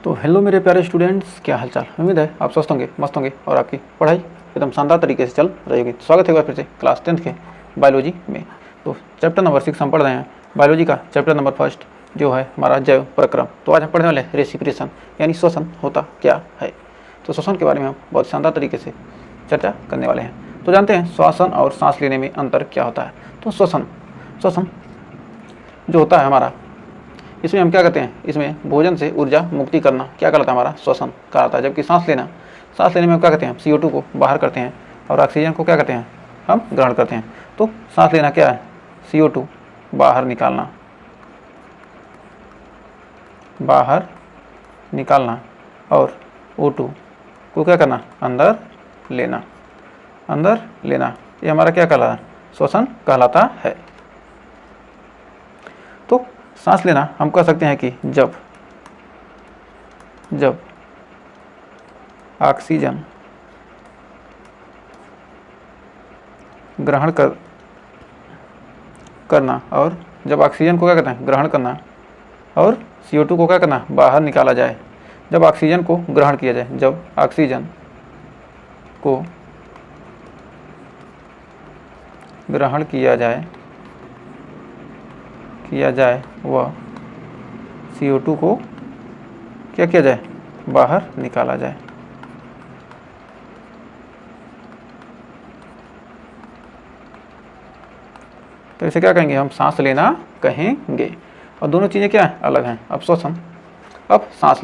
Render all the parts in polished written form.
तो हेलो मेरे प्यारे स्टूडेंट्स, क्या हालचाल। उम्मीद है आप स्वस्थ होंगे, मस्त होंगे और आपकी पढ़ाई एकदम शानदार तरीके से चल रही होगी। स्वागत है एक बार फिर से क्लास 10th के बायोलॉजी में। तो चैप्टर नंबर 6 हम पढ़ रहे हैं, बायोलॉजी का चैप्टर नंबर 1 जो है हमारा जैव प्रक्रम। तो आज हम पढ़ने वाले हैं रेसिप्रेशन, यानी श्वसन होता क्या है। तो श्वसन के बारे में हम बहुत शानदार तरीके से चर्चा करने वाले हैं। तो जानते हैं श्वसन और सांस लेने में अंतर क्या होता है। तो श्वसन जो होता है हमारा, इसमें हम क्या करते हैं, इसमें भोजन से ऊर्जा मुक्ति करना क्या कहलाता है, हमारा श्वसन कहलाता है। जबकि सांस लेने में हम क्या करते हैं, हम CO2 को बाहर करते हैं और ऑक्सीजन को क्या करते हैं, हम ग्रहण करते हैं। तो सांस लेना क्या है, CO2 बाहर निकालना और O2 को क्या करना, अंदर लेना। ये हमारा क्या कहलाता है, श्वसन कहलाता है। तो सांस लेना हम कह सकते हैं कि जब ऑक्सीजन ग्रहण करना और जब ऑक्सीजन को क्या करना है, ग्रहण करना और CO2 को क्या करना, बाहर निकाला जाए। जब ऑक्सीजन को ग्रहण किया जाए, जब ऑक्सीजन को ग्रहण किया जाए वह CO2 को क्या किया जाए, बाहर निकाला जाए। तो इसे क्या कहेंगे, हम सांस लेना कहेंगे। और दोनों चीज़ें क्या हैं, अलग हैं। अब श्वसन, अब सांस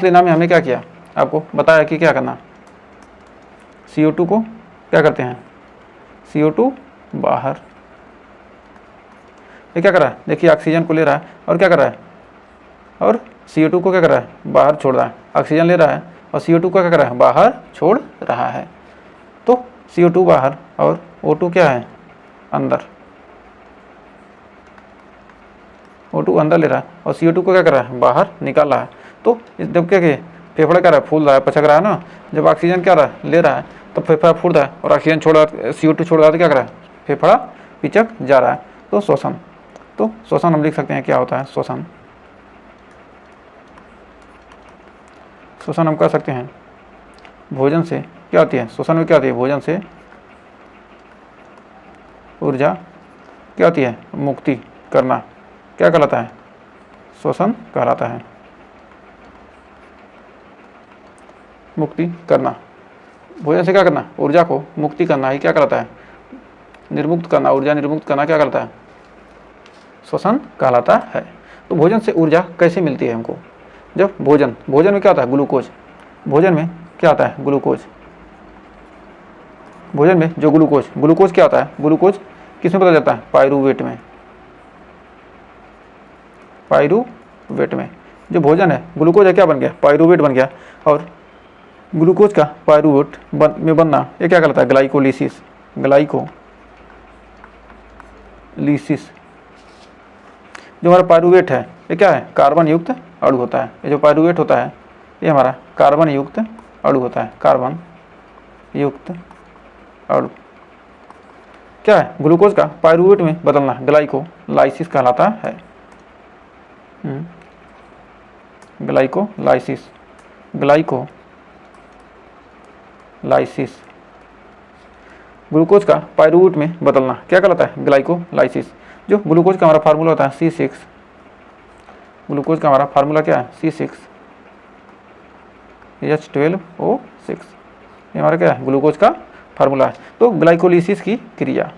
लेना में हमने क्या किया, आपको बताया कि क्या करना, CO2 को क्या करते हैं, CO2 बाहर। ये क्या कर रहा है, देखिए ऑक्सीजन को ले रहा है और क्या कर रहा है, और CO2 को क्या कर रहा है, बाहर छोड़ रहा है। ऑक्सीजन ले रहा है और CO2 को क्या कर रहा है, बाहर छोड़ रहा है। तो CO2 बाहर और O2 क्या है, अंदर। O2 अंदर ले रहा है और CO2 को क्या कर रहा है, बाहर निकाल रहा है। तो जब क्या फेफड़ा क्या रहा है, फूल रहा है, पचक रहा है ना। जब ऑक्सीजन क्या रहा है, ले रहा है तो फेफड़ा फूल रहा है और ऑक्सीजन छोड़ रहा है, CO2 छोड़ रहा है तो क्या कर रहा है, फेफड़ा पिचक जा रहा है। तो श्वसन हम लिख सकते हैं क्या होता है, श्वसन हम कह सकते हैं भोजन से क्या होती है, श्वसन में क्या होती है, भोजन से ऊर्जा क्या होती है, मुक्ति करना क्या कहलाता है, श्वसन कहलाता है। मुक्ति करना, भोजन से क्या करना, ऊर्जा को मुक्ति करना ही क्या कहलाता है, निर्मुक्त करना। ऊर्जा निर्मुक्त करना क्या कहलाता है, श्वसन कहलाता है। तो भोजन से ऊर्जा कैसे मिलती है हमको, जब भोजन में क्या होता है, ग्लूकोज। भोजन में क्या आता है, ग्लूकोज। भोजन में जो ग्लूकोज क्या होता है, ग्लूकोज किस में पता चलता है, पाइरूवेट में। जो भोजन है, ग्लूकोज है क्या बन गया, पाइरूवेट बन गया। और ग्लूकोज का पाइरूवेट में बनना ये क्या कहलाता है, ग्लाइकोलिसिस। जो हमारा पाइरूवेट है ये क्या है, कार्बन युक्त अणु होता है। ये जो पाइरूवेट होता है ये हमारा कार्बन युक्त अणु होता है। कार्बन युक्त अणु क्या है, ग्लूकोज का पाइरूवेट में बदलना ग्लाइकोलाइसिस कहलाता है। ग्लाइकोलाइसिस ग्लूकोज का पाइरूवेट में बदलना क्या कहलाता है, ग्लाइकोलाइसिस। जो ग्लूकोज का हमारा फार्मूला होता है C6, ग्लूकोज का हमारा फार्मूला क्या है, C6H12O6। ये हमारा क्या है, ग्लूकोज का फार्मूला है। तो ग्लाइकोलिसिस की क्रिया,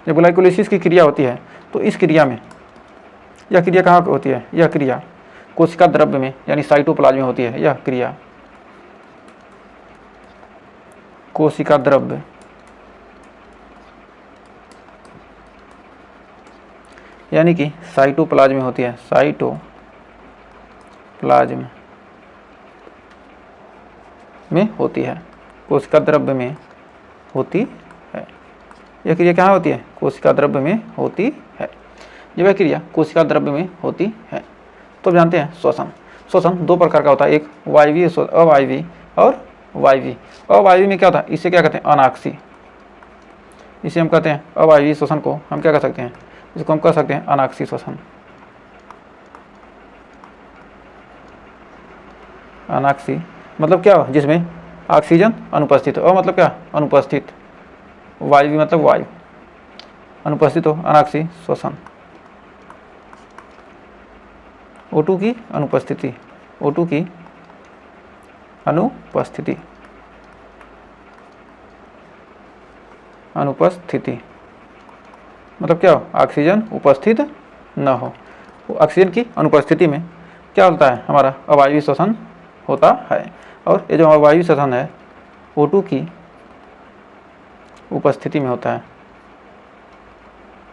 जब ग्लाइकोलिसिस की क्रिया होती है तो इस क्रिया में, यह क्रिया कहाँ होती है, यह क्रिया कोशिका द्रव्य में यानी साइटोप्लाज्म में होती है। यह क्रिया कोशिका द्रव्य यानी कि साइटोप्लाज्म में होती है। साइटोप्लाज्म में होती है, कोशिका द्रव्य में होती है। यह क्रिया कहाँ होती है, कोशिका द्रव्य में होती है। जब यह क्रिया कोशिका द्रव्य में होती है तो जानते हैं श्वसन दो प्रकार का होता है, एक वायवीय अवायवी और वायवी। अवायवी में क्या होता है, इसे क्या कहते हैं, अनाक्सी। इसे हम कहते हैं अवायवीय श्वसन को हम क्या कह सकते हैं, इसको हम कह सकते हैं अनाक्सी श्वसन। अनाक्सी मतलब क्या हो, जिसमें ऑक्सीजन अनुपस्थित हो, मतलब क्या अनुपस्थित, वायु मतलब वायु अनुपस्थित हो, अनाक्सी श्वसन, O2 की अनुपस्थिति, O2 की अनुपस्थिति, अनुपस्थिति मतलब क्या हो, ऑक्सीजन उपस्थित न हो। ऑक्सीजन की अनुपस्थिति में क्या होता है, हमारा अवायवीय श्वसन होता है। और ये जो अवायवीय श्वसन है O2 की उपस्थिति में होता है,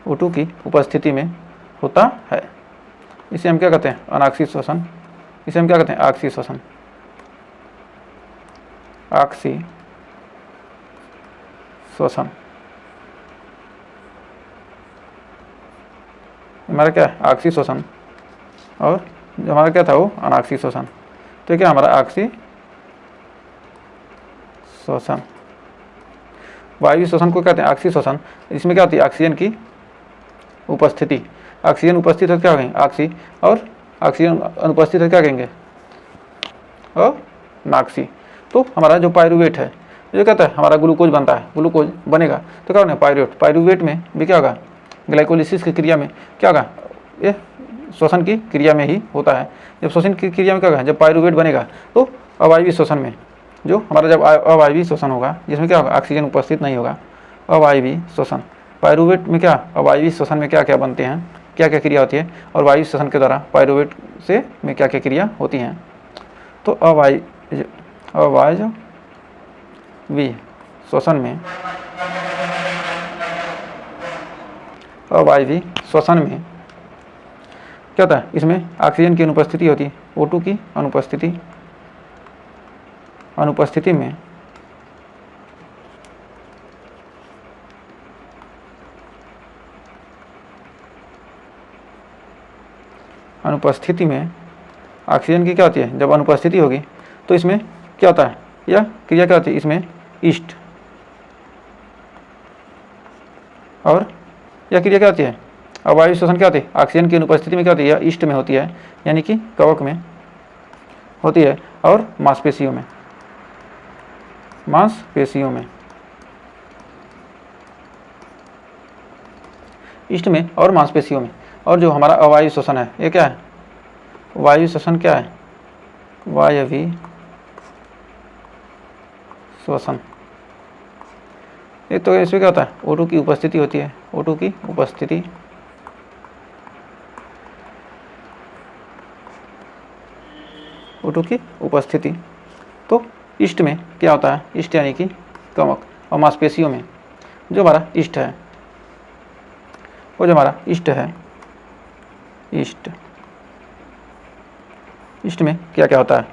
O2 की उपस्थिति में होता है। इसे हम क्या कहते हैं, अनाक्सी श्वसन, इसे हम क्या कहते हैं, आक्सीय श्वसन, आक्सीय श्वसन। हमारा क्या है, आक्सीय श्वसन, और जो हमारा क्या था वो अनाक्सीय श्वसन। तो क्या हमारा आक्सीय श्वसन, वायु श्वसन को कहते हैं आक्सीय श्वसन। इसमें क्या होती है, ऑक्सीजन की उपस्थिति, ऑक्सीजन उपस्थित है क्या कहेंगे आक्सीय, और ऑक्सीजन अनुपस्थित है क्या कहेंगे अनाक्सीय। तो हमारा जो पायरुवेट है, जो कहता है हमारा ग्लूकोज बनता है, ग्लूकोज बनेगा तो क्या होगा पायरुवेट, पायरुवेट में भी क्या होगा, ग्लाइकोलिसिस की क्रिया में क्या होगा, ये श्वसन की क्रिया में ही होता है। जब श्वसन की क्रिया में क्या होगा, जब पायरुवेट बनेगा तो अवायवीय श्वसन में, जो हमारा जब अवायवीय श्वसन होगा जिसमें क्या होगा, ऑक्सीजन उपस्थित नहीं होगा, अवायवीय श्वसन। पायरुवेट में क्या, अवायवीय श्वसन में क्या क्या बनते हैं, क्या क्या क्रिया होती है, और वायु श्वसन के द्वारा पायरुवेट से में क्या क्या क्रिया होती हैं। तो अवायवीय श्वसन में, अवायवीय श्वसन में क्या होता है, इसमें ऑक्सीजन की अनुपस्थिति होती है, O2 की अनुपस्थिति, अनुपस्थिति में अनुपस्थिति में ऑक्सीजन की क्या होती है, जब अनुपस्थिति होगी तो इसमें क्या होता है, यह क्रिया क्या होती है, इसमें ईस्ट, और यह क्रिया क्या होती है, अवायवीय श्वसन क्या होती है, ऑक्सीजन की अनुपस्थिति में क्या होती है, यह ईस्ट में होती है, यानी कि कवक में होती है, और मांसपेशियों में, मांसपेशियों में, ईस्ट में और मांसपेशियों में। और जो हमारा अवायवीय श्वसन है ये क्या है, वायु श्वसन क्या है, वायवीय श्वसन। ये तो इसमें क्या होता है, O2 की उपस्थिति होती है, O2 की उपस्थिति, O2 की उपस्थिति। तो ईस्ट में क्या होता है, ईस्ट यानी कि कवक, और मांसपेशियों में जो हमारा ईस्ट है, वो जो हमारा ईस्ट है, ईस्ट, ईस्ट में क्या क्या होता है,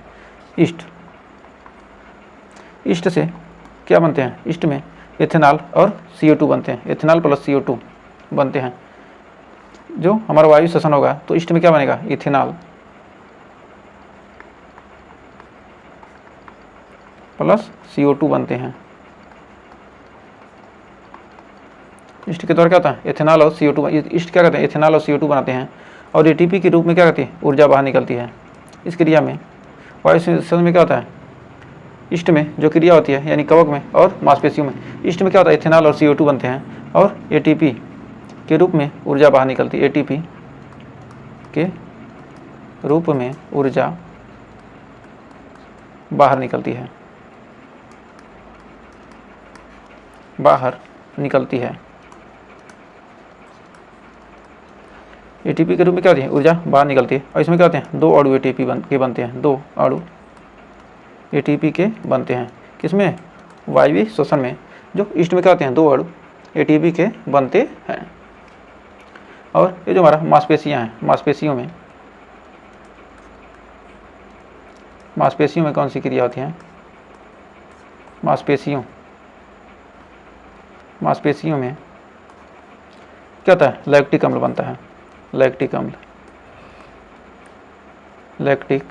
ईस्ट, ईस्ट से क्या बनते हैं, ईस्ट में एथेनॉल और CO2 बनते हैं, एथेनॉल प्लस CO2 बनते हैं। जो हमारा वायु श्वसन होगा तो ईस्ट में क्या बनेगा, इथेनॉल प्लस CO2 बनते हैं। ईस्ट के द्वारा क्या होता है, एथेनॉल और CO2, ईस्ट क्या कहते हैं, एथेनॉल और CO2 बनाते हैं, और ATP के रूप में क्या कहती है, ऊर्जा बाहर निकलती है। इस क्रिया में वायु श्वसन में क्या होता है, ईस्ट में जो क्रिया होती है यानी कवक में और मांसपेशियों में, ईस्ट में क्या होता है, एथेनॉल और CO2 बनते हैं, और ATP के रूप में ऊर्जा बाहर निकलती है, ATP के रूप में ऊर्जा बाहर निकलती है, बाहर निकलती है। ATP के रूप में क्या होती है, ऊर्जा बाहर निकलती है। और इसमें क्या होते हैं, दो अणु ATP के बनते हैं, दो अणु ATP के बनते हैं। किसमें, वायवीय श्वसन में। जो ईस्ट में क्या होते हैं, दो अणु ATP के बनते हैं। और ये जो हमारा मांसपेशियाँ हैं, मांसपेशियों में, मांसपेशियों में कौन सी क्रिया होती है, मांसपेशियों, मांसपेशियों में क्या होता है, लैक्टिक अम्ल बनता है, लैक्टिक अम्ल, लैक्टिक।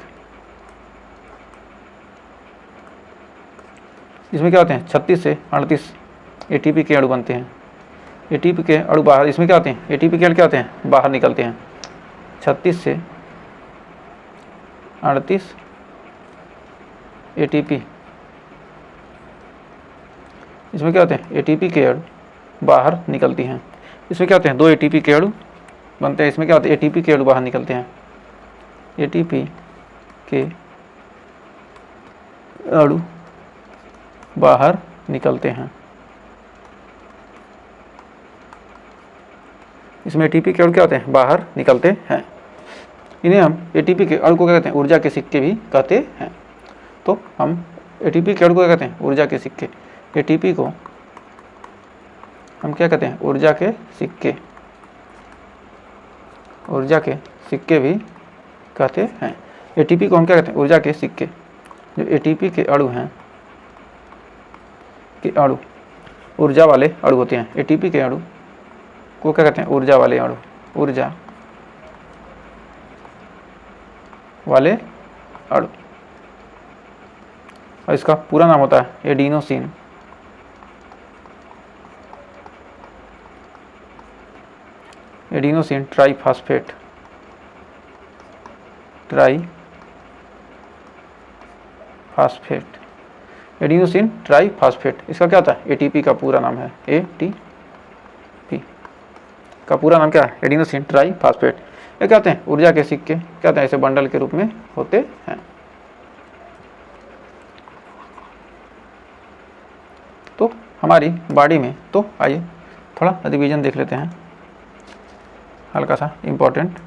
इसमें क्या होते हैं, 36 से 38 ATP के अणु बनते हैं। ATP के अणु बाहर, इसमें क्या होते हैं, ATP के अणु क्या होते हैं, बाहर निकलते हैं। 36 से 38 ATP, इसमें क्या होते हैं ATP के अणु बाहर निकलती हैं। इसमें क्या होते हैं 2 ATP के अणु बनते हैं। इसमें क्या होते हैं ATP के अणु बाहर निकलते हैं, ATP के अणु बाहर निकलते हैं। इसमें ATP के अणु क्या होते हैं बाहर निकलते हैं। इन्हें हम ATP के अणु को क्या कहते हैं ऊर्जा के सिक्के भी कहते हैं। तो हम ATP के अणु को क्या कहते हैं ऊर्जा के सिक्के, ATP को हम क्या कहते हैं ऊर्जा के सिक्के, ऊर्जा के सिक्के भी कहते हैं। ATP को हम क्या कहते हैं ऊर्जा के सिक्के। जो ATP के अणु हैं के अणु ऊर्जा वाले अणु होते हैं। ATP के अणु को क्या कहते हैं ऊर्जा वाले अणु, ऊर्जा वाले अणु। और इसका पूरा नाम होता है adenosine. Adenosine triphosphate, triphosphate, adenosine triphosphate. इसका क्या होता है ATP का पूरा नाम है, ATP का पूरा नाम क्या है एडिनोसिन ट्राइफॉस्फेट। ये क्या होते हैं ऊर्जा के सिक्के, क्या होते हैं ऐसे बंडल के रूप में होते हैं। तो हमारी बॉडी में, तो आइए थोड़ा रिवीजन देख लेते हैं, हल्का सा इम्पोर्टेंट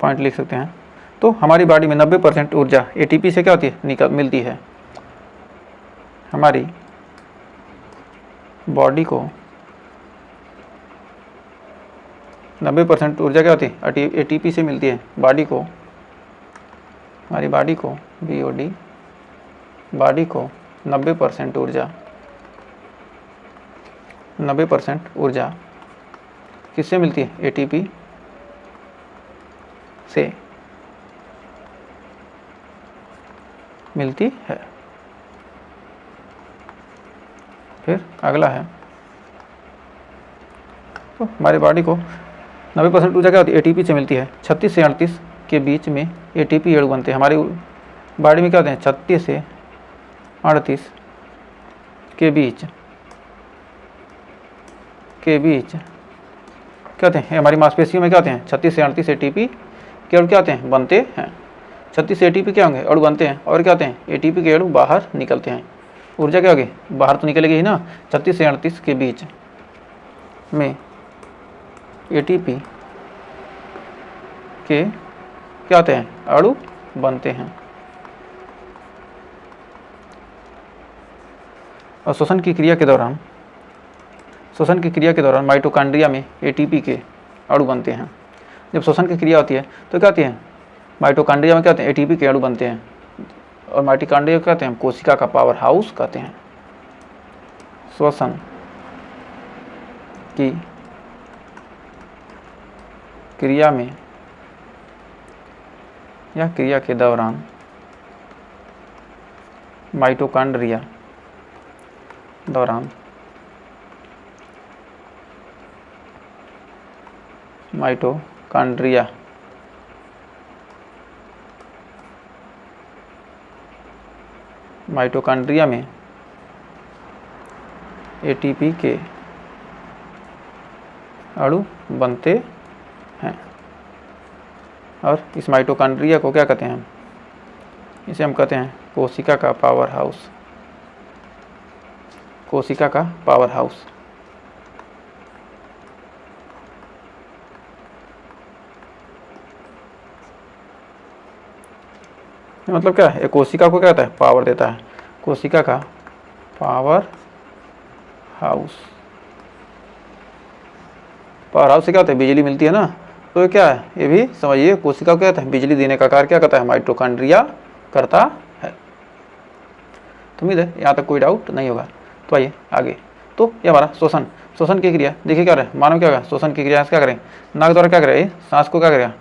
पॉइंट लिख सकते हैं। तो हमारी बॉडी में 90% ऊर्जा ATP से क्या होती है मिलती है। हमारी बॉडी को 90% ऊर्जा क्या होती है ATP से मिलती है। बॉडी को, हमारी बॉडी को BOD, बॉडी को 90% ऊर्जा, 90% ऊर्जा किससे मिलती है ATP से मिलती है। फिर अगला है, तो हमारी बॉडी को 90% ऊर्जा क्या होती है ATP से मिलती है। 36 से 38 के बीच में ATP अणु बनते हैं। हमारी बॉडी में क्या होते हैं 36 से 38 के बीच क्या होते हैं, हमारी मांसपेशियों में क्या होते हैं 36 से 38 ATP के अणु क्या होते हैं बनते हैं। 36 ATP क्या होंगे अणु बनते हैं, और क्या होते हैं ATP के अणु बाहर निकलते हैं। ऊर्जा क्या होगी बाहर तो निकलेगी ही ना। 36 से 38 के बीच में ATP के क्या होते हैं अणु बनते हैं। और श्वसन की क्रिया के दौरान माइटोकॉन्ड्रिया में ATP के अणु बनते हैं। जब श्वसन की क्रिया होती है तो क्या होती है माइटोकॉन्ड्रिया में क्या होते हैं ATP के अणु बनते हैं। और माइटोकॉन्ड्रिया क्या कहते हैं कोशिका का पावर हाउस कहते हैं। श्वसन की क्रिया में या क्रिया के दौरान माइटोकॉन्ड्रिया में ATP के अणु बनते हैं। और इस माइटोकॉन्ड्रिया को क्या कहते हैं, इसे हम कहते हैं कोशिका का पावर हाउस, कोशिका का पावर हाउस। मतलब क्या है कोशिका को क्या कहता है पावर देता है, कोशिका का पावर हाउस। पावर हाउस से क्या होता है बिजली मिलती है ना। तो ये क्या है ये भी समझिए कोशिका को क्या कहता है बिजली देने का कार्य क्या करता है माइटोकॉन्ड्रिया करता है। तो उम्मीद है यहाँ तक कोई डाउट नहीं होगा। तो आइए आगे, तो ये हमारा श्वसन की क्रिया देखिए क्या रहे मानव क्या होगा श्वसन की क्रिया क्या करें नाक द्वारा क्या करे सांस को क्या करेगा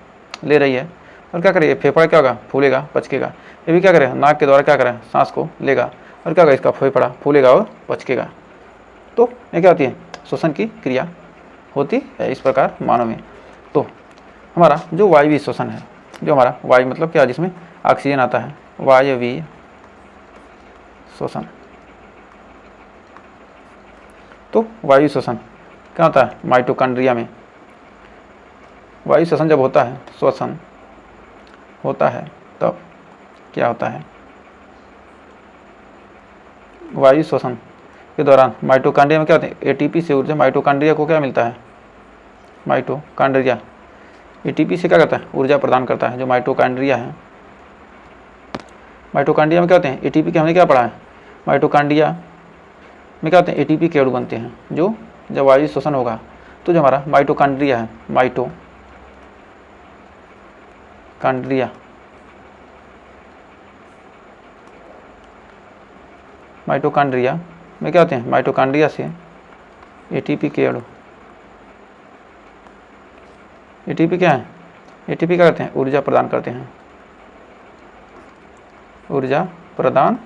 ले रही है। और क्या करेगा फेफड़ा क्या होगा फूलेगा पचकेगा। ये भी क्या करेगा नाक के द्वारा क्या करेगा सांस को लेगा और क्या होगा इसका फेफड़ा फूलेगा और पचकेगा। तो ये क्या होती है श्वसन की क्रिया होती है इस प्रकार मानव में। तो हमारा जो वायवीय श्वसन है, जो हमारा वायु मतलब क्या जिसमें ऑक्सीजन आता है, वायवीय श्वसन। तो वायु श्वसन क्या होता है माइटोकॉन्ड्रिया में? वायु श्वसन जब होता है, श्वसन होता है, तब क्या होता है? वायु श्वसन के दौरान माइटोकॉन्ड्रिया में क्या होता है? एटीपी से ऊर्जा माइटोकॉन्ड्रिया को क्या मिलता है? माइटोकॉन्ड्रिया एटीपी से क्या करता है? ऊर्जा प्रदान करता है। जो माइटोकॉन्ड्रिया है, माइटोकॉन्ड्रिया में क्या होते हैं? एटीपी के हमने क्या पढ़ा है? माइटोकॉन्ड्रिया में क्या होते हैं? एटीपी के अणु बनते हैं। जो जब वायु श्वसन होगा तो जो हमारा माइटोकॉन्ड्रिया है, माइटोकॉन्ड्रिया में क्या होते हैं? माइटोकॉन्ड्रिया से एटीपी के अणु, एटीपी क्या है? एटीपी क्या करते हैं? ऊर्जा प्रदान करते हैं, ऊर्जा प्रदान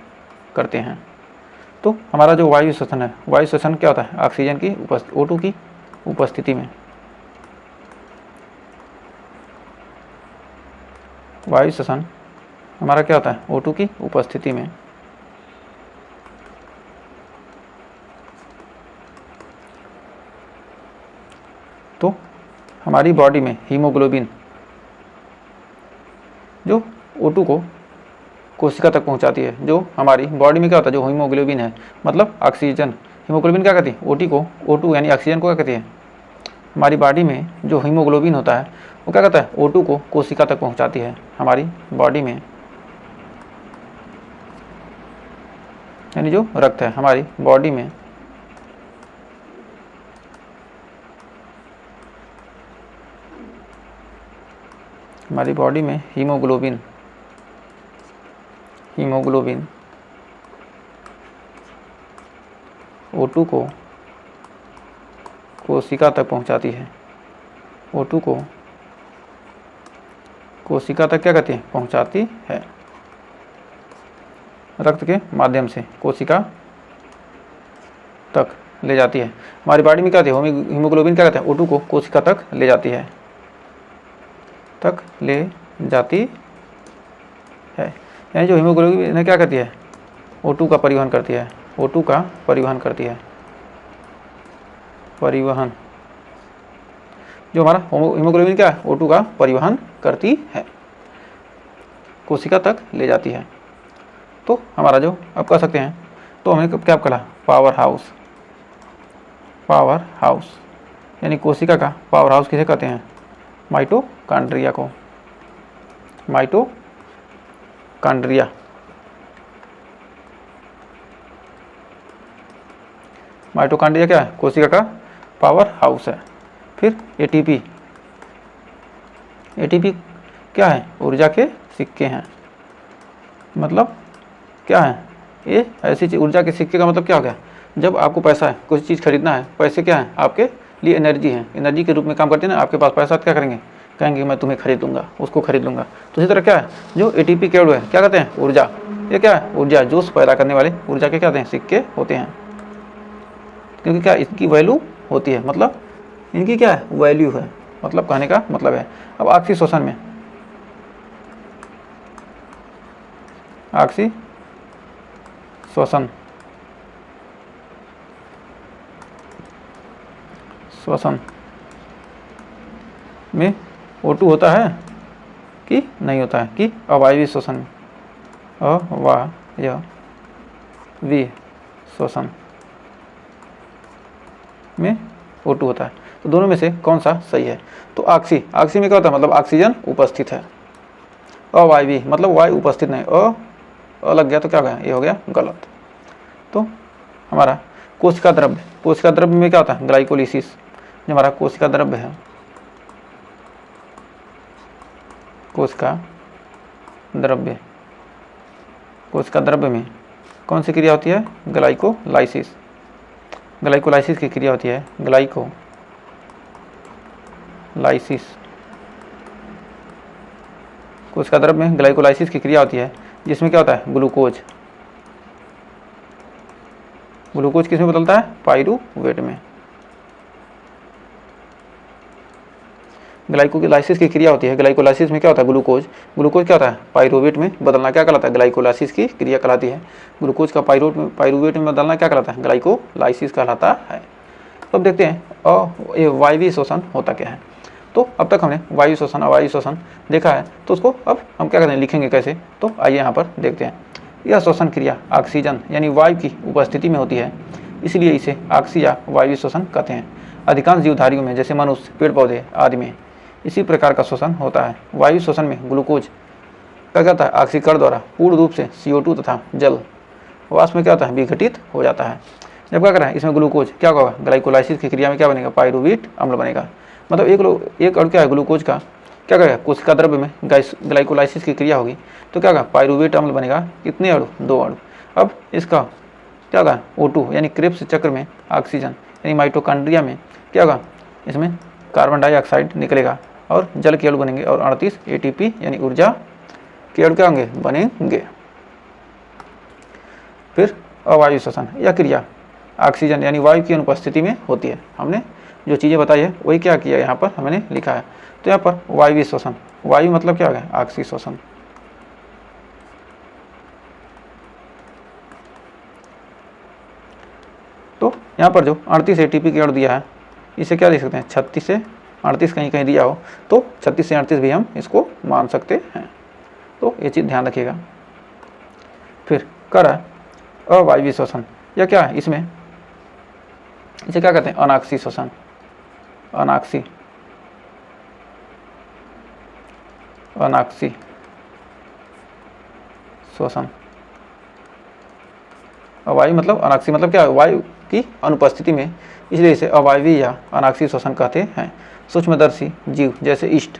करते हैं। तो हमारा जो वायु श्वसन है, वायु श्वसन क्या होता है? ऑक्सीजन की O2 की उपस्थिति में। वायु श्वसन हमारा क्या होता है? O2 की उपस्थिति में। तो हमारी बॉडी में हीमोग्लोबिन जो O2 को कोशिका तक पहुंचाती है। जो हमारी बॉडी में क्या होता है? जो हीमोग्लोबिन है, मतलब ऑक्सीजन, हीमोग्लोबिन क्या करती है? O2 यानी ऑक्सीजन को क्या कहती है? हमारी बॉडी में जो हीमोग्लोबिन होता है वो क्या करता है? O2 को कोशिका तक पहुंचाती है हमारी बॉडी में, यानी जो रक्त है हमारी बॉडी में हीमोग्लोबिन O2 को कोशिका तक पहुंचाती है। O2 को कोशिका तक क्या कहती है? पहुंचाती है। रक्त के माध्यम से कोशिका तक ले जाती है। हमारी बॉडी में क्या होती है? हीमोग्लोबिन क्या कहते हैं? O2 को कोशिका तक ले जाती है, यानी जो हीमोग्लोबिन है क्या करती है? O2 का परिवहन करती है, O2 का परिवहन करती है। परिवहन जो हमारा हीमोग्लोबिन क्या है? O2 का परिवहन करती है, कोशिका तक ले जाती है। तो हमारा जो अब कह सकते हैं, तो हमें क्या कहा? पावर हाउस यानी कोशिका का पावर हाउस किसे कहते हैं? माइटोकॉन्ड्रिया को। माइटोकॉन्ड्रिया क्या है? कोशिका का पावर हाउस है। फिर एटीपी क्या है? ऊर्जा के सिक्के हैं। मतलब क्या है? ये ऐसी चीज, ऊर्जा के सिक्के का मतलब क्या हो गया? जब आपको पैसा है, कोई चीज़ खरीदना है, पैसे क्या है? आपके लिए एनर्जी है, एनर्जी के रूप में काम करते हैं ना। आपके पास पैसा, क्या करेंगे? कहेंगे मैं तुम्हें खरीद दूंगा, उसको खरीद लूंगा। तो इसी तरह क्या है? जो एटीपी के अणु है क्या कहते हैं? ऊर्जा। ये क्या है? ऊर्जा, जोश पैदा करने वाले ऊर्जा के क्या कहते हैं? सिक्के होते हैं। क्योंकि क्या इसकी वैल्यू होती है, मतलब इनकी क्या है? वैल्यू है, मतलब कहने का मतलब है। अब ऑक्सी श्वसन में, ऑक्सी श्वसन में O2 होता है कि नहीं होता है? कि अवायवीय श्वसन में, अवायवीय श्वसन में O2 होता है। तो दोनों में से कौन सा सही है? तो ऑक्सी में क्या होता है? मतलब ऑक्सीजन उपस्थित है। अवायवीय मतलब वायु उपस्थित नहीं, अ लग गया तो क्या हो गया? ये हो गया गलत। तो हमारा कोशिका द्रव्य में क्या होता है? ग्लाइकोलिसिस। जो हमारा कोशिका द्रव्य है, कोशिका द्रव्य में कौन सी क्रिया होती है? ग्लाइकोलाइसिस की क्रिया होती है। ग्लाइकोलाइसिस कोशिका द्रव्य में ग्लाइकोलाइसिस की क्रिया होती है, जिसमें क्या होता है? ग्लूकोज किस में बदलता है? पाइरूवेट में। ग्लाइकोलाइसिस की क्रिया होती है। ग्लाइकोलाइसिस में क्या होता है, ग्लूकोज क्या होता है, पाइरूवेट में बदलना क्या कहलाता है, ग्लाइकोलाइसिस की क्रिया कहलाती है। ग्लूकोज का पाइरूवेट में बदलना क्या कहलाता है, ग्लाइकोलाइसिस कहलाता है। तो अब देखते हैं ये वायवीय शोषण होता क्या है। तो अब तक हमने वायु शोषण अवायु शोषण देखा है, तो उसको अब हम क्या करते हैं, लिखेंगे कैसे। तो आइए यहाँ पर देखते हैं। यह शोषण क्रिया ऑक्सीजन यानी वायु की उपस्थिति में होती है, इसलिए इसे ऑक्सी या वायु शोषण कहते हैं। अधिकांश जीवधारियों में जैसे मनुष्य, पेड़ पौधे आदि में इसी प्रकार का शोषण होता है। वायु शोषण में ग्लूकोज क्या कहता है, ऑक्सीकरण द्वारा पूर्ण रूप से CO2 तथा जल वाष्प में क्या होता है, विघटित हो जाता है। जब क्या करें, इसमें ग्लूकोज क्या होगा, ग्लाइकोलाइसिस की क्रिया में क्या बनेगा, पाइरूवेट अम्ल बनेगा। मतलब एक अणु क्या है, ग्लूकोज का क्या करेगा, कोशिका द्रव्य में ग्लाइकोलाइसिस की क्रिया होगी तो क्या होगा, पाइरूवेट अम्ल बनेगा। कितने अणु, 2 अणु। अब इसका क्या होगा, O2 यानी क्रेब्स चक्र में ऑक्सीजन यानी माइटोकॉन्ड्रिया में क्या होगा, इसमें कार्बन डाइऑक्साइड निकलेगा और जल के अणु बनेंगे और 38 ATP यानी ऊर्जा के अणु क्या होंगे, बनेंगे। फिर अवायु शोषण यह क्रिया ऑक्सीजन यानी वायु की अनुपस्थिति में होती है। हमने जो चीज़ें बताई है वही क्या किया यहाँ पर हमने लिखा है। तो यहाँ पर वायवीय शोषण, वायु मतलब क्या हो गया, ऑक्सी शोषण। तो यहाँ पर जो 38 ATP के अणु दिया है, इसे क्या लिख सकते हैं, 36 से 38 कहीं कहीं दिया हो तो 36 से 38 भी हम इसको मान सकते हैं। तो ये चीज़ ध्यान रखिएगा। फिर कर अवायवीय शोषण, या क्या है, इसमें इसे क्या कहते हैं, अनाक्सी शोषण। अनाक्सी शोषण। अवायु मतलब अनाक्सी मतलब क्या है, वायु की अनुपस्थिति में, इसलिए इसे अवायवीय या अनाक्सी शोषण कहते हैं। सूक्ष्मदर्शी जीव जैसे ईस्ट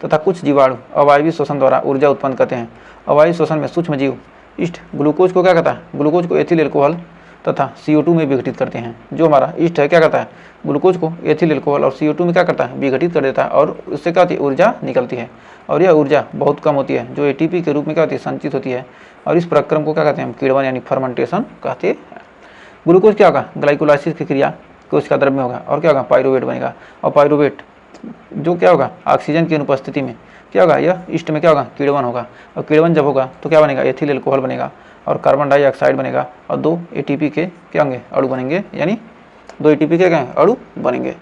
तथा कुछ जीवाणु अवायवीय शोषण द्वारा ऊर्जा उत्पन्न करते हैं। अवायवीय शोषण में सूक्ष्म जीव ईस्ट ग्लूकोज को क्या कहता है, ग्लूकोज को एथिल अल्कोहल तथा CO2 में विघटित करते हैं। जो हमारा ईस्ट है क्या करता है, ग्लूकोज को एथिल अल्कोहल और CO2 में क्या करता है, विघटित कर देता है और उससे क्या होती है, ऊर्जा निकलती है। और यह ऊर्जा बहुत कम होती है जो ATP के रूप में क्या होती है, संचित होती है। और इस प्रक्रम को क्या कहते हैं, हम किण्वन यानी फर्मेंटेशन कहते हैं। ग्लूकोज क्या होगा, ग्लाइकोलाइसिस की क्रिया कोशिका द्रव्य में होगा और क्या होगा, पाइरूवेट बनेगा। और पाइरूवेट जो क्या होगा, ऑक्सीजन की अनुपस्थिति में क्या होगा, यह ईस्ट में क्या होगा, किण्वन होगा। और किण्वन जब होगा तो क्या बनेगा, एथिल अल्कोहल बनेगा और कार्बन डाइऑक्साइड बनेगा और 2 ATP के क्या होंगे, अणु बनेंगे, यानी 2 ATP के क्या अणु बनेंगे।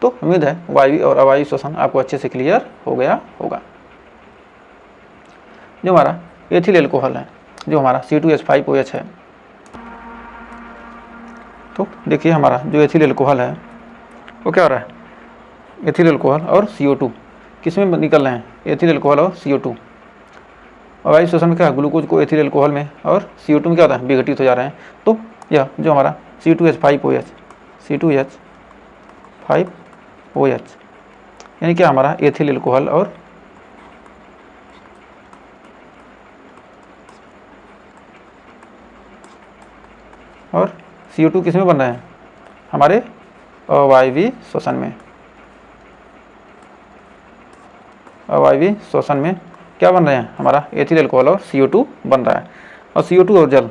तो उम्मीद है वायु और अवायु शोषण आपको अच्छे से क्लियर हो गया होगा। जो हमारा एथिल अल्कोहल है, जो हमारा C2H5OH है, तो देखिए हमारा जो एथिल अल्कोहल है वो क्या हो रहा है, एथिल अल्कोहल और CO2 किस में निकल रहे हैं, एथिल अल्कोहल और CO2। अवायु शोषण में क्या है, ग्लूकोज को एथिल अल्कोहल में और CO2 में क्या होता है, विघटित हो जा रहे हैं। तो यह जो हमारा C2H5OH यानी क्या हमारा एथिल अल्कोहल और CO2 किस में बन रहे हैं, हमारे अवायवीय शोषण में। अवायवीय शोषण में क्या बन रहे हैं, हमारा एथिल अल्कोहल और CO2 बन रहा है। और CO2 और जल,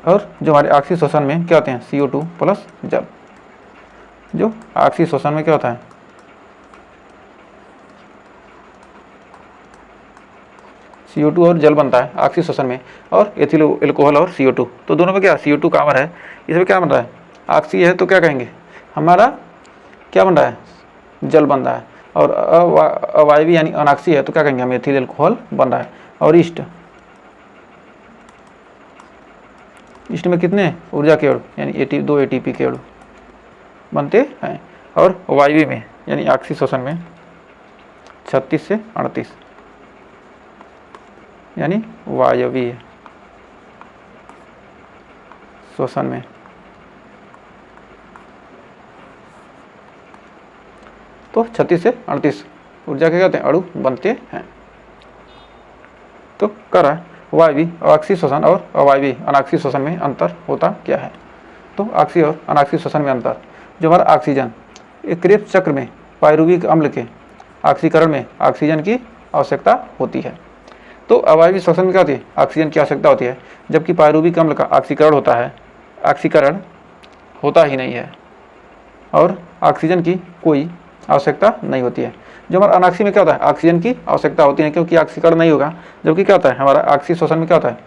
और जो हमारे ऑक्सी शोषण में क्या होते हैं, CO2 प्लस जल। जो ऑक्सी शोषण में क्या होता है, CO2 और जल बनता है ऑक्सी शोषण में, और एथिल अल्कोहल और CO2। तो दोनों में क्या, CO2 कामर है, इसमें क्या बन रहा है, ऑक्सी है तो क्या कहेंगे, हमारा क्या बन रहा है, जल बन रहा है। और अवायवीय यानी अनाक्सी है तो क्या कहेंगे, हम एथिल अल्कोहल बन रहा है। और ईस्ट में कितने ऊर्जा के अणु यानी 2 ATP के अणु बनते हैं। और वायवीय में यानी ऑक्सी शोषण में 36 से 38 यानी वायवीय शोषण में तो 36 से 38 ऊर्जा के कहते हैं अणु बनते हैं। तो कह रहा है वायवीय ऑक्सी शोषण और अवायवीय अनाक्सी शोषण में अंतर होता क्या है। तो ऑक्सी और अनाक्सी शोषण में अंतर, जो हमारा ऑक्सीजन एक क्रेब्स चक्र में पाइरूविक अम्ल के ऑक्सीकरण में ऑक्सीजन की आवश्यकता होती है। तो अवायवीय शोषण में क्या होती है, ऑक्सीजन की आवश्यकता होती है, जबकि पाइरूविक अम्ल का ऑक्सीकरण होता ही नहीं है और ऑक्सीजन की कोई आवश्यकता नहीं होती है। जो हमारा अनाक्सी में क्या होता है, ऑक्सीजन की आवश्यकता होती है क्योंकि ऑक्सीकरण नहीं होगा। जबकि क्या होता है हमारा ऑक्सी शोषण में क्या होता है,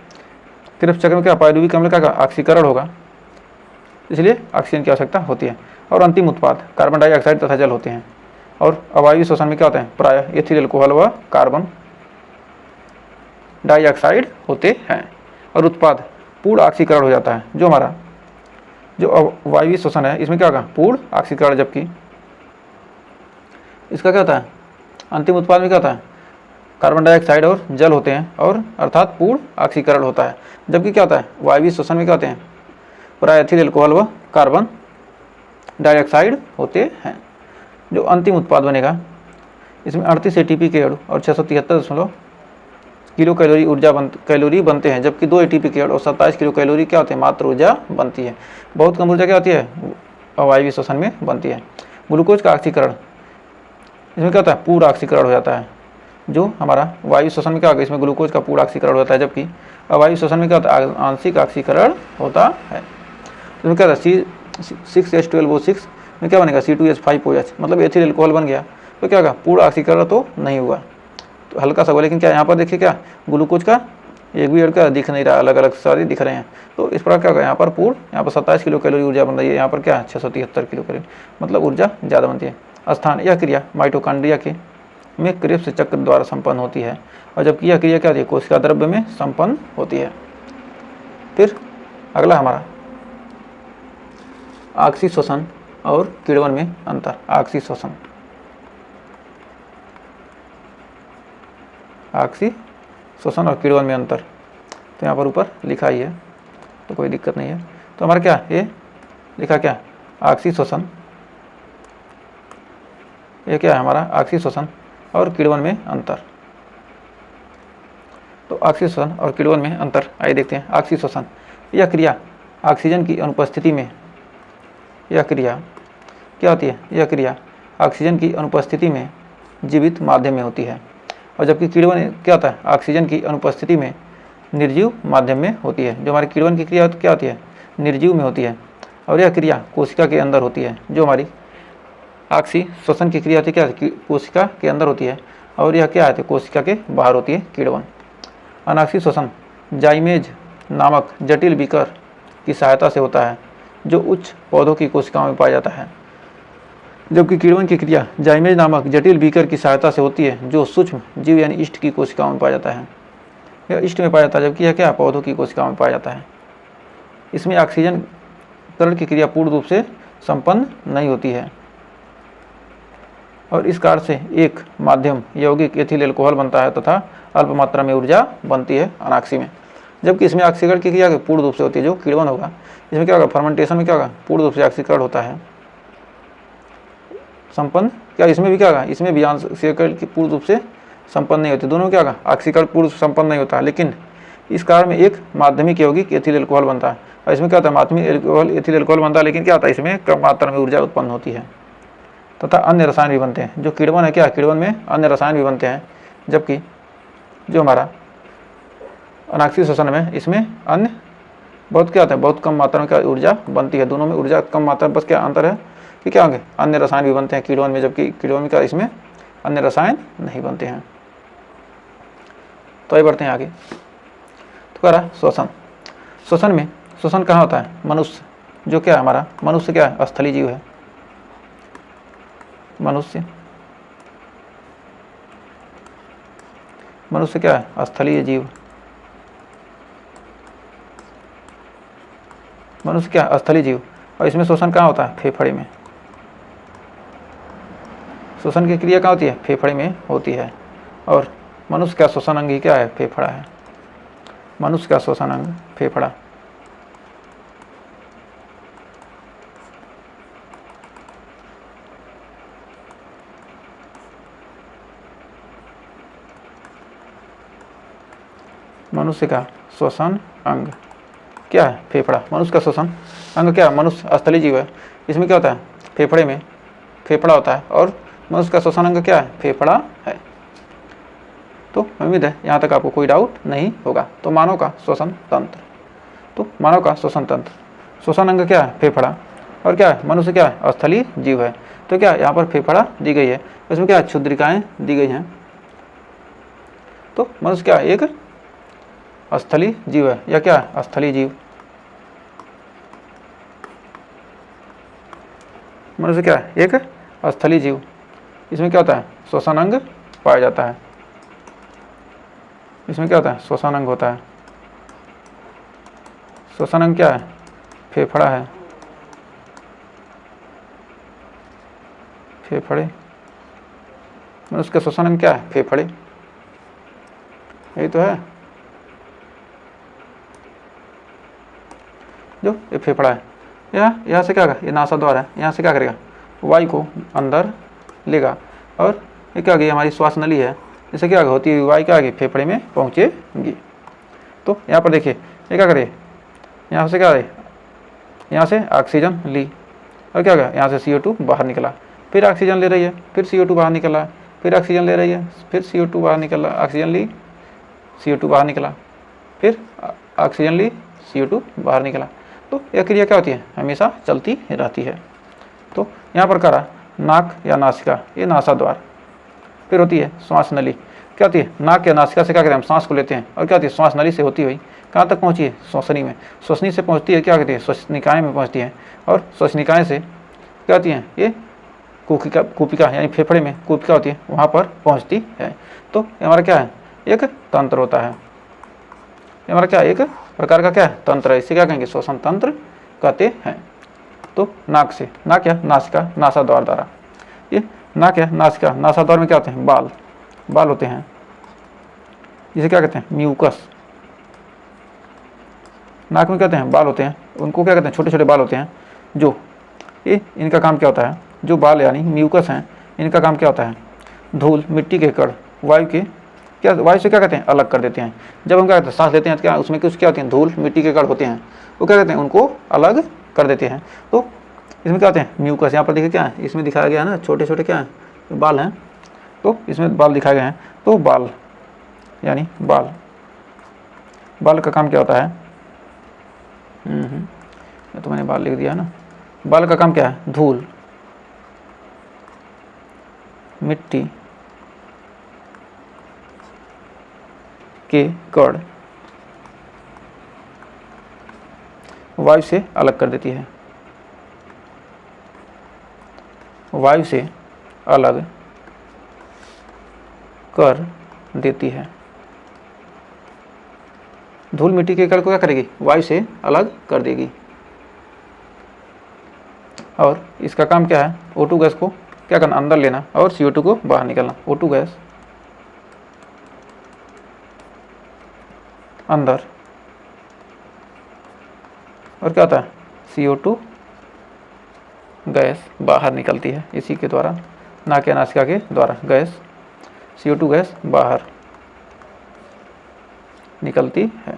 तिरप चक्र में क्या पायरुविक अम्ल का ऑक्सीकरण होगा, इसलिए ऑक्सीजन की आवश्यकता होती है। और अंतिम उत्पाद कार्बन डाइऑक्साइड तथा जल होते हैं। और अवायवीय शोषण में क्या होता है, प्रायः एथिल अल्कोहल व कार्बन डाइऑक्साइड होते हैं। और उत्पाद पूर्ण ऑक्सीकरण हो जाता है। जो हमारा जो अवायवीय शोषण है इसमें क्या होगा, पूर्ण ऑक्सीकरण, जबकि इसका क्या होता है, अंतिम उत्पाद में क्या होता है, कार्बन डाइऑक्साइड और जल होते हैं, और अर्थात पूर्ण ऑक्सीकरण होता है। जबकि क्या होता है वायवीय शोषण में क्या होते हैं, प्रायः एथिल अल्कोहल व कार्बन डाइऑक्साइड होते हैं। जो अंतिम उत्पाद बनेगा इसमें 38 ATP के अणु और 673 किलो कैलोरी बनते हैं। जबकि 2 ATP के अणु और 27 किलो कैलोरी क्या होते हैं, मात्र ऊर्जा बनती है। बहुत कम ऊर्जा क्या होती है, अवायवीय शोषण में बनती है। ग्लूकोज का ऑक्सीकरण, इसमें क्या होता है, पूर्ण ऑक्सीकरण हो जाता है। जो हमारा वायु शोषण में क्या होगा, इसमें ग्लूकोज का पूर्ण ऑक्सीकरण होता है। जबकि अवायु शोषण में क्या होता है, आंशिक ऑक्सीकरण होता है। इसमें क्या होता है, 6H12O6 में क्या बनेगा, C2H5OH, मतलब एथिल अल्कोहल बन गया। तो क्या होगा, पूर्ण ऑक्सीकरण तो नहीं हुआ, तो हल्का सा हुआ। लेकिन क्या यहाँ पर देखिए, क्या ग्लूकोज का एक भी का दिख नहीं रहा, अलग अलग सारे दिख रहे हैं। तो इस प्रकार क्या होगा, यहाँ पर पूर्ण, यहाँ पर 27 किलो कैलोरी ऊर्जा बन रही है, यहाँ पर क्या 673 किलो कैलोरी, मतलब ऊर्जा ज़्यादा बनती है। स्थान, यह क्रिया माइटोकॉन्ड्रिया के में क्रेब्स चक्र द्वारा संपन्न होती है। और जबकि यह क्रिया क्या होती है, कोशिका द्रव्य में संपन्न होती है। फिर अगला हमारा ऑक्सी शोषण और किण्वन में अंतर। ऑक्सी शोषण, ऑक्सी शोषण और किण्वन में अंतर, तो यहाँ पर ऊपर लिखा ही है, तो कोई दिक्कत नहीं है। तो हमारा क्या ये लिखा, क्या ऑक्सी शोषण, ये क्या है हमारा ऑक्सी शोषण और किण्वन में अंतर। तो ऑक्सी शोषण और किण्वन में अंतर, आइए देखते हैं। ऑक्सी शोषण, यह क्रिया ऑक्सीजन की अनुपस्थिति में, यह क्रिया क्या होती है, यह क्रिया ऑक्सीजन की अनुपस्थिति में जीवित माध्यम में होती है। और जबकि किण्वन क्या होता है, ऑक्सीजन की अनुपस्थिति में निर्जीव माध्यम में होती है। जो हमारी किण्वन की क्रिया क्या होती है, निर्जीव में होती है। और यह क्रिया कोशिका के अंदर होती है। जो हमारी ऑक्सी शोषण की क्रिया होती है, क्या कोशिका के अंदर होती है, और यह क्या है, कोशिका के बाहर होती है, किण्वन। अनाक्सी शोषण जाइमेज नामक जटिल बीकर की सहायता से होता है, जो उच्च पौधों की कोशिकाओं में पाया जाता है। जबकि किण्वन की क्रिया जाइमेज नामक जटिल बीकर की सहायता से होती है, जो सूक्ष्म जीव यानी ईस्ट की कोशिकाओं में पाया जाता है। यह ईस्ट में पाया जाता है, जबकि यह क्या पौधों की कोशिकाओं में पाया जाता है। इसमें ऑक्सीजनकरण की क्रिया पूर्ण रूप से संपन्न नहीं होती है, और इस कारण से एक माध्यम यौगिक एथिल अल्कोहल बनता है तथा अल्प मात्रा में ऊर्जा बनती है अनाक्सी में। जबकि इसमें ऑक्सीकरण की क्रिया पूर्ण रूप से होती है, जो किण्वन होगा। इसमें क्या होगा, फर्मेंटेशन में क्या होगा, पूर्ण रूप से ऑक्सीकरण होता है, संपन्न। क्या इसमें भी क्या होगा, इसमें भी ऑक्सीकरण की पूर्ण रूप से संपन्न नहीं होती। दोनों में क्या होगा, ऑक्सीकरण पूर्ण संपन्न नहीं होता, लेकिन इस कारण में एक माध्यमिक यौगिक एथिल अल्कोहल बनता है। और इसमें क्या होता है, माध्यमिक अल्कोहल एथिल अल्कोहल बनता है, लेकिन क्या होता है, इसमें कम मात्रा में ऊर्जा उत्पन्न होती है तथा अन्य रसायन भी बनते हैं। जो किण्वन है, क्या किण्वन में अन्य रसायन भी बनते हैं। जबकि जो हमारा अनाक्सी शोषण में, इसमें अन्य बहुत क्या होता है, बहुत कम मात्रा में क्या ऊर्जा बनती है। दोनों में ऊर्जा कम मात्रा में, बस क्या अंतर है कि क्या होंगे, अन्य रसायन भी बनते हैं किण्वन में, जबकि किण्वन में क्या, इसमें अन्य रसायन नहीं बनते हैं। तो ये बढ़ते हैं आगे। तो कह रहा शोषण, शोषण में शोषण कहाँ होता है, मनुष्य, जो क्या है हमारा मनुष्य क्या है, स्थलीय जीव है। मनुष्य क्या है, स्थलीय जीव। मनुष्य क्या है, स्थलीय जीव। और इसमें शोषण कहाँ होता है, फेफड़े में। शोषण की क्रिया कहाँ होती है, फेफड़े में होती है। और मनुष्य का शोषण अंग ही क्या है, फेफड़ा है। मनुष्य का शोषण अंग फेफड़ा। मनुष्य का श्वसन अंग क्या है, फेफड़ा। मनुष्य का श्वसन अंग क्या है, मनुष्य स्थलीय जीव है। इसमें क्या होता है, फेफड़े में फेफड़ा होता है, और मनुष्य का श्वसन अंग क्या है, फेफड़ा है। तो उम्मीद है यहाँ तक आपको कोई डाउट नहीं होगा। तो मानव का श्वसन तंत्र, तो मानव का श्वसन तंत्र, श्वसन अंग क्या है, फेफड़ा। और क्या है, मनुष्य क्या है, स्थलीय जीव है। तो क्या यहाँ पर फेफड़ा दी गई है, इसमें क्या क्षुद्रिकाएँ दी गई हैं। तो मनुष्य क्या है, एक स्थलीय जीव है, या क्या है, स्थलीय जीव। मनुष्य क्या है, एक स्थलीय जीव। इसमें क्या होता है, श्वसन अंग पाया जाता है। इसमें क्या होता है, श्वसन अंग होता है। श्वसन अंग क्या है, फेफड़ा है, फेफड़े। मनुष्य का श्वसन अंग क्या है, फेफड़े, यही तो है जो ये फेफड़ा है। यहाँ से क्या होगा, ये नासा द्वार है, यहाँ से क्या करेगा, वायु को अंदर लेगा, और ये क्या होगी, हमारी श्वास नली है, इससे क्या होती है, वायु क्या आगे फेफड़े में पहुँचेगी। तो यहाँ पर देखिए ये क्या करे, यहाँ से क्या है, यहाँ से ऑक्सीजन ली, और क्या होगा, यहाँ से CO2 बाहर निकला, फिर ऑक्सीजन ले रही है, फिर CO2 बाहर निकला, फिर ऑक्सीजन ले रही है, फिर CO2 बाहर निकला, ऑक्सीजन ली, CO2 बाहर निकला, फिर ऑक्सीजन ली, CO2 बाहर निकला। तो यह क्रिया क्या होती है, हमेशा चलती रहती है। तो यहाँ पर करा नाक या नासिका, ये नासा द्वार, फिर होती है श्वास नली, क्या होती है, नाक या नासिका से क्या करते हैं, हम सांस को लेते हैं, और क्या होती है, श्वास नली से होती हुई कहाँ तक पहुँची है, श्वसनी में, श्वसनी से पहुँचती है, क्या कहती है, श्वसनिकाएँ में पहुँचती है, और श्वसनिकाएँ से क्या होती हैं, ये कूपिका यानी फेफड़े में कूपिका होती है, वहाँ पर पहुँचती है। तो ये हमारा क्या है, एक तंत्र होता है, ये हमारा क्या है, एक प्रकार का क्या है, तंत्र है, इसे क्या कहेंगे, श्वसन तंत्र कहते हैं। तो नाक से, नाक या नासिका, नासा द्वार द्वारा, ये नाक या नासिका, नासा द्वार में क्या होते हैं, बाल, बाल होते हैं, जिसे क्या कहते हैं, म्यूकस। नाक में कहते हैं बाल होते हैं, उनको क्या कहते हैं, छोटे छोटे बाल होते हैं, जो ये इनका काम क्या होता है, जो बाल यानी म्यूकस हैं, इनका काम क्या होता है, धूल मिट्टी के कण वायु के क्या, वायु से क्या कहते हैं, अलग कर देते हैं। जब हम क्या कहते हैं, सांस लेते हैं तो क्या उसमें कुछ क्या होती हैं, धूल मिट्टी के कण होते हैं, वो क्या कहते हैं, उनको अलग कर देते हैं। तो इसमें क्या होते हैं, म्यूकस। यहाँ पर देखिए क्या है, इसमें दिखाया गया है ना, छोटे छोटे क्या है, बाल हैं, तो इसमें बाल दिखाए गए हैं। तो बाल यानी बाल, बाल का काम क्या होता है, तो मैंने बाल लिख दिया है ना। बाल का काम क्या है, धूल मिट्टी के कण वायु से अलग कर देती है, वायु से अलग कर देती है। धूल मिट्टी के कण को क्या करेगी, वायु से अलग कर देगी। और इसका काम क्या है, O2 गैस को क्या करना, अंदर लेना, और CO2 को बाहर निकालना। O2 गैस अंदर, और क्या होता है, CO2 गैस बाहर निकलती है, इसी के द्वारा, नाक या नासिका के द्वारा गैस, CO2 गैस बाहर निकलती है।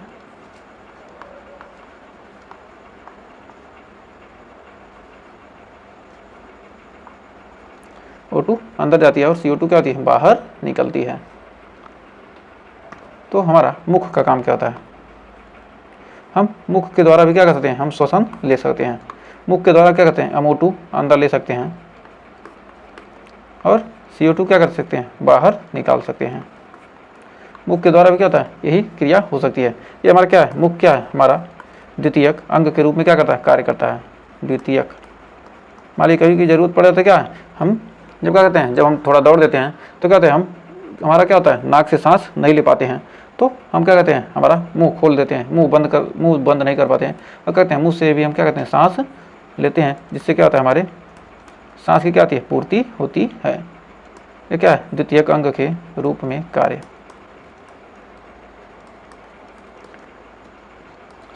O2 अंदर जाती है और CO2 क्या होती है, बाहर निकलती है। तो हमारा मुख का काम क्या होता है, हम मुख के द्वारा भी क्या कर सकते हैं, हम श्वसन ले सकते हैं। मुख के द्वारा क्या करते हैं, हम O2 अंदर ले सकते हैं, और CO2 क्या कर सकते हैं, बाहर निकाल सकते हैं। मुख के द्वारा भी क्या होता है, यही क्रिया हो सकती है। ये हमारा क्या है, मुख क्या है, हमारा द्वितीयक अंग के रूप में क्या करता है, कार्य करता है। द्वितीयक, मान लीजिए कभी की जरूरत पड़े तो क्या है, हम जब क्या करते हैं, जब हम थोड़ा दौड़ देते हैं तो क्या होता है, हम हमारा क्या होता है, नाक से सांस नहीं ले पाते हैं, तो हम क्या कहते हैं, हमारा मुंह खोल देते हैं, मुंह बंद नहीं कर पाते हैं, और कहते हैं मुंह से भी हम क्या कहते हैं, सांस लेते हैं, जिससे क्या होता है, हमारे सांस की क्या होती है, पूर्ति होती है। ये क्या है, द्वितीयक अंग के रूप में कार्य।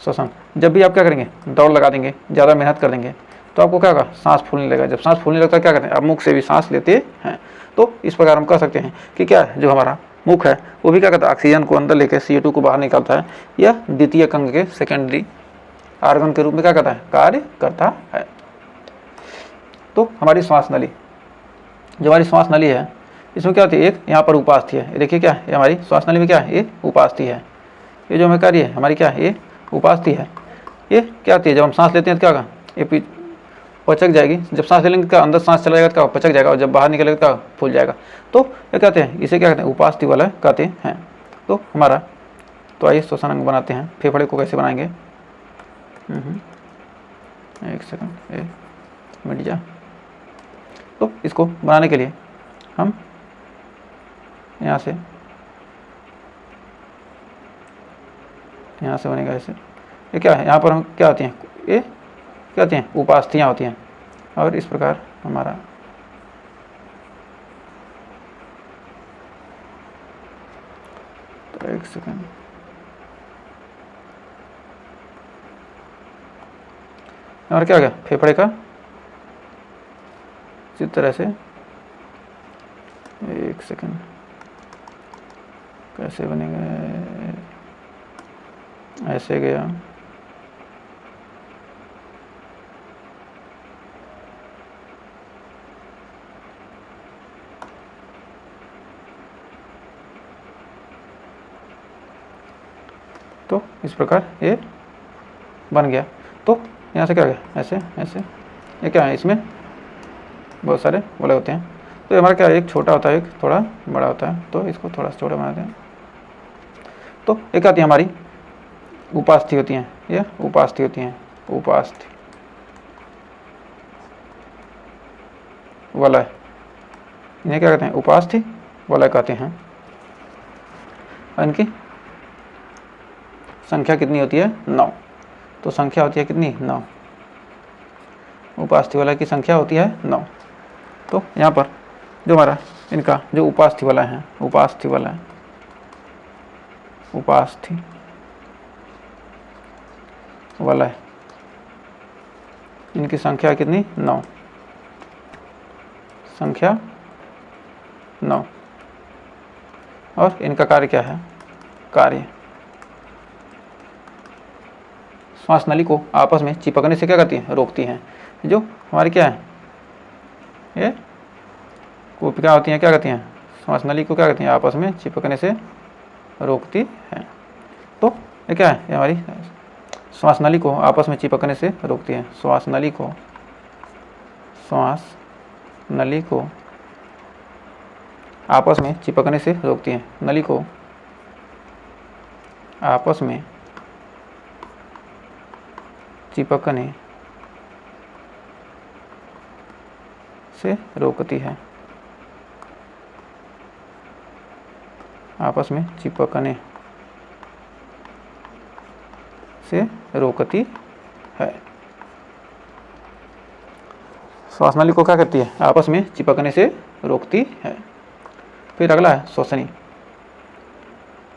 श्वसन, जब भी आप क्या करेंगे, दौड़ लगा देंगे, ज़्यादा मेहनत कर देंगे, तो आपको क्या होगा, सांस फूलने लगेगा। जब सांस फूलने लगता है क्या करते हैं, आप मुख से भी सांस लेते हैं। तो इस प्रकार हम कह सकते हैं कि क्या है, जो हमारा मुख है वो भी क्या करता है, ऑक्सीजन को अंदर लेकर CO2 को बाहर निकालता है। यह द्वितीयक अंग के सेकेंडरी ऑर्गन के रूप में क्या करता है, कार्य करता है। तो हमारी श्वास नली, जो हमारी श्वास नली है, इसमें क्या होती है, एक यहाँ पर उपास्थि है। देखिए क्या है, हमारी श्वास नली में क्या है, ये उपास्थि है। ये जो हमें कार्य है हमारी क्या है, ये उपास्थि है। ये क्या होती है, जब हम सांस लेते हैं तो क्या होगा, ये पचक जाएगी। जब सांस ले लेंगे क्या अंदर सांस चला जाएगा तो क्या पचक जाएगा, और जब बाहर निकलेगा तो फूल जाएगा। तो ये कहते हैं, इसे क्या कहते हैं, उपास्थि वलय कहते हैं। तो हमारा, तो आइए श्वसन अंग बनाते हैं। फेफड़े को कैसे बनाएंगे, एक सेकंड मिट जा। तो इसको बनाने के लिए हम यहाँ से बनेगा ऐसे। ये क्या है, यहाँ पर हम क्या आती हैं, ये क्या आती हैं, उपास्थियाँ होती हैं। और इस प्रकार हमारा तो एक सेकंड, और क्या हो गया, फेफड़े का इसी तरह से, एक सेकंड कैसे बनेगा, ऐसे गया, तो इस प्रकार ये बन गया। तो यहाँ से क्या गया, ऐसे ऐसे, ये क्या है, इसमें बहुत सारे बोले होते हैं। तो हमारा क्या है, एक छोटा होता है, एक थोड़ा बड़ा होता है। तो इसको थोड़ा सा छोटा बनाते हैं। तो एक आती है हमारी उपास्थि होती हैं, ये उपास्थि होती हैं, उपास्थि वलय, इन्हें क्या कहते हैं, उपास्थि वलय कहते हैं। और इनकी संख्या कितनी होती है, 9। तो संख्या होती है कितनी, 9। उपास्थि वलय की संख्या होती है 9। तो यहाँ पर जो हमारा इनका जो उपास्थि वलय है, उपास्थि वलय, उपास्थि वलय, इनकी संख्या कितनी, 9। संख्या 9। और इनका कार्य क्या है, कार्य श्वास नली को आपस में चिपकने से क्या करती है, रोकती हैं। जो हमारी क्या है, ये कोशिका होती हैं, क्या करती हैं, श्वास नली को क्या करती हैं, आपस में चिपकने से रोकती हैं। तो ये क्या है, ये हमारी श्वास नली को आपस में चिपकने से रोकती है। श्वास नली को, श्वास नली को आपस में चिपकने से रोकती है। नली को आपस में चिपकने से रोकती है, आपस में चिपकने से रोकती है। श्वास नली को क्या करती है, आपस में चिपकने से रोकती है। फिर अगला है श्वसनी।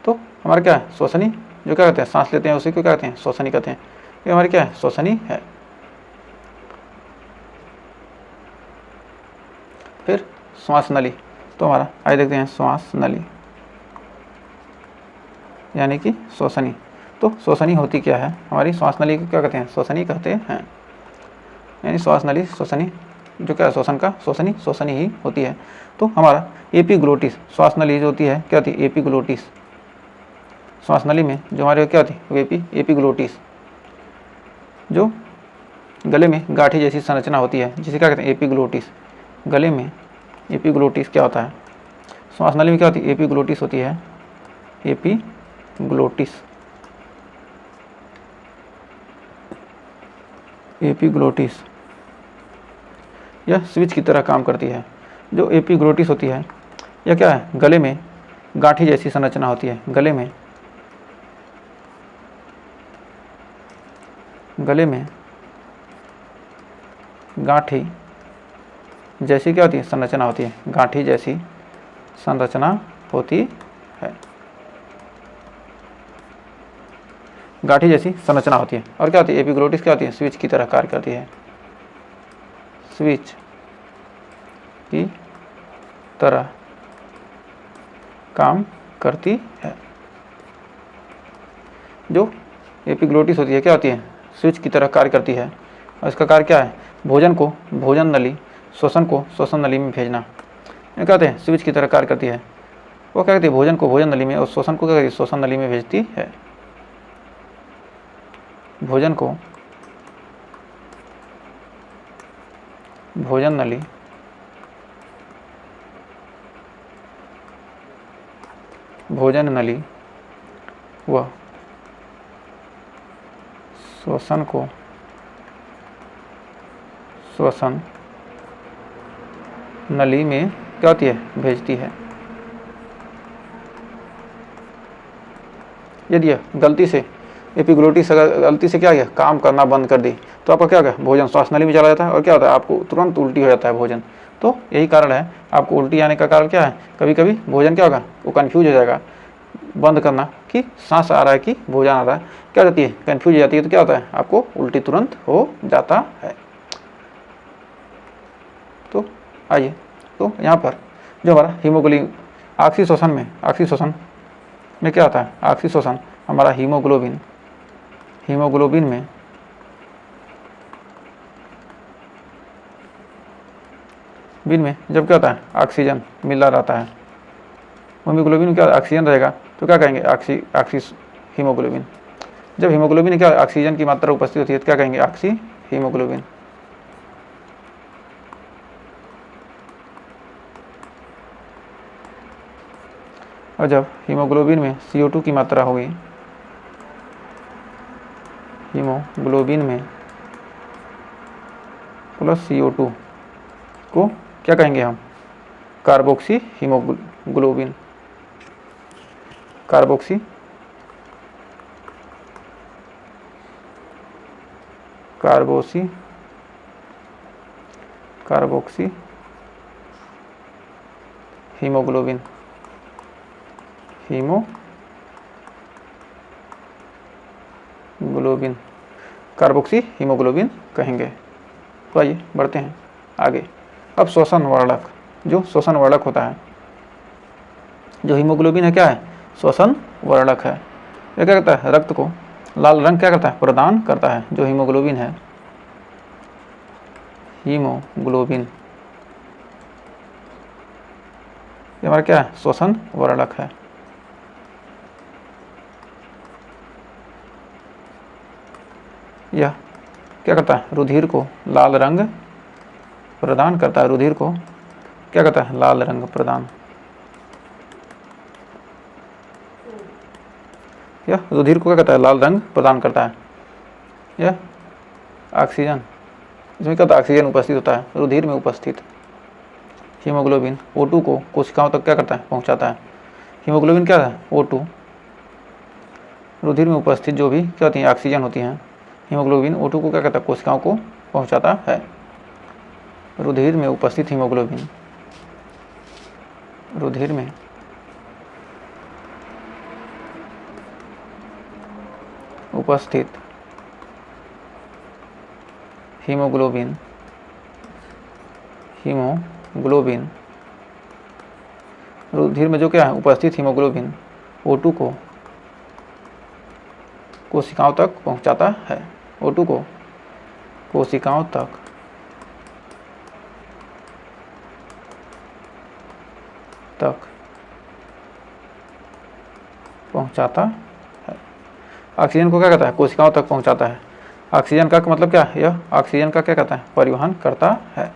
तो हमारा क्या है, श्वसनी, जो क्या कहते हैं, सांस लेते हैं उसी को क्या कहते हैं, श्वसनी कहते हैं। ये हमारी क्या है, श्वसनी है। फिर श्वास नली। तो हमारा आइए देखते हैं श्वास नली यानी कि श्वसनी। तो श्वसनी होती क्या है, हमारी श्वास नली को क्या कहते हैं, श्वसनी कहते हैं। यानी श्वास नली श्वसनी, जो क्या है, श्वसन का श्वसनी ही होती है। तो हमारा एपिग्लोटिस, श्वास नली जो होती है क्या होती है, एपिग्लोटिस। श्वास नली में जो हमारे क्या होती है, वो एपिग्लोटिस, जो गले में गाठी जैसी संरचना होती है, जिसे क्या कहते हैं, एपिग्लोटिस। गले में एपिग्लोटिस क्या होता है, श्वास नली में क्या होती है, एपिग्लोटिस होती है, एपिग्लोटिस। एपिग्लोटिस यह स्विच की तरह काम करती है। जो एपिग्लोटिस होती है यह क्या है, गले में गाठी जैसी संरचना होती है। गले में गाठी जैसी क्या होती है, संरचना होती है। गाठी जैसी संरचना होती है, गाठी जैसी संरचना होती है। और क्या होती है, एपिग्लोटिस क्या होती है, स्विच की तरह कार्य करती है। स्विच की तरह काम करती है। जो एपिग्लोटिस होती है क्या होती है, स्विच की तरह कार्य करती है। और इसका कार्य क्या है, भोजन को भोजन नली, श्वसन को श्वसन नली में भेजना। ये कहते हैं स्विच की तरह कार्य करती है। वो क्या कहती है, भोजन को भोजन नली में और श्वसन को क्या कहती है, श्वसन नली में भेजती है। भोजन को भोजन नली भोजन नली व श्वसन नली में क्या होती है, भेजती है। यदि गलती से एपिग्लोटिस अगर गलती से क्या किया, काम करना बंद कर दी, तो आपका क्या होगा, भोजन श्वास नली में चला जाता है और क्या होता है, आपको तुरंत उल्टी हो जाता है भोजन। तो यही कारण है, आपको उल्टी आने का कारण क्या है, कभी कभी भोजन क्या होगा, वो कन्फ्यूज हो जाएगा बंद करना कि सांस आ रहा है कि भोजन आ रहा है, क्या जाती है, कन्फ्यूज हो जाती है, तो क्या होता है, आपको उल्टी तुरंत हो जाता है। तो आइए, तो यहाँ पर जो हमारा हीमोग्लोबिन ऑक्सीशोषण में क्या होता है, ऑक्सीशोषण हमारा हीमोग्लोबिन में जब क्या होता है, ऑक्सीजन मिला रहता है, हीमोग्लोबिन में क्या ऑक्सीजन रहेगा, तो क्या कहेंगे, हीमोग्लोबिन। जब हीमोग्लोबिन में क्या ऑक्सीजन की मात्रा उपस्थित होती है, तो क्या कहेंगे, हीमोग्लोबिन। और जब हीमोग्लोबिन में CO2 की मात्रा होगी, हीमोग्लोबिन में प्लस CO2 को क्या कहेंगे हम, carboxy haemoglobin. Carboxy haemoglobin carboxy haemoglobin कहेंगे। तो आइए बढ़ते हैं आगे। अब श्वसन वर्णक, जो श्वसन वर्णक होता है, जो हीमोग्लोबिन है क्या है, श्वसन वर्णक है। यह क्या करता है, रक्त को लाल रंग क्या करता है, प्रदान करता है। जो हीमोग्लोबिन है, हीमोग्लोबिन ये हमारा क्या है, श्वसन वर्णक है। यह क्या करता है, रुधिर को लाल रंग प्रदान करता है। रुधिर को क्या करता है, लाल रंग प्रदान। यह रुधिर को क्या करता है, लाल रंग प्रदान करता है। यह ऑक्सीजन, इसमें क्या होता है, ऑक्सीजन उपस्थित होता है रुधिर में उपस्थित। हीमोग्लोबिन O2 को कोशिकाओं तक क्या करता है, पहुंचाता है। हीमोग्लोबिन क्या है, O2 रुधिर में उपस्थित जो भी क्या होती है, ऑक्सीजन होती हैं, हीमोग्लोबिन O2 को क्या करता है, कोशिकाओं को पहुंचाता है। रुधिर में उपस्थित हीमोग्लोबिन, रुधिर में उपस्थित हीमोग्लोबिन रुधिर में जो क्या है, उपस्थित हीमोग्लोबिन O2 को कोशिकाओं तक पहुंचाता है। O2 को कोशिकाओं तक पहुंचाता है। ऑक्सीजन को क्या कहता है, कोशिकाओं तक पहुंचाता है। ऑक्सीजन का मतलब क्या है, यह ऑक्सीजन का क्या कहता है, परिवहन करता है।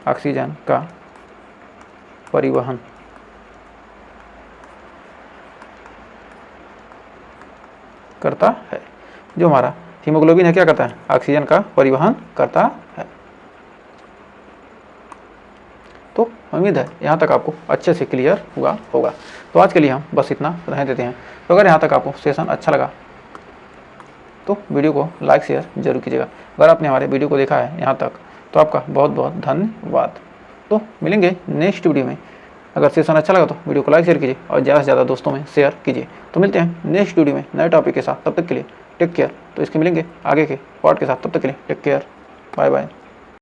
ऑक्सीजन का परिवहन करता है। जो हमारा हीमोग्लोबिन है क्या करता है, ऑक्सीजन का परिवहन करता है। तो उम्मीद है यहाँ तक आपको अच्छे से क्लियर हुआ होगा। तो आज के लिए हम बस इतना रहने देते हैं। तो अगर यहाँ तक आपको सेशन अच्छा लगा तो वीडियो को लाइक शेयर जरूर कीजिएगा। अगर आपने हमारे वीडियो को देखा है यहाँ तक तो आपका बहुत बहुत धन्यवाद। तो मिलेंगे नेक्स्ट वीडियो में। अगर सेशन अच्छा लगा तो वीडियो को लाइक शेयर कीजिए और ज़्यादा से ज़्यादा दोस्तों में शेयर कीजिए। तो मिलते हैं नेक्स्ट वीडियो में नए टॉपिक के साथ। तब तक के लिए टेक केयर। तो इसके मिलेंगे आगे के पार्ट के साथ। तब तक के लिए टेक केयर, बाय बाय।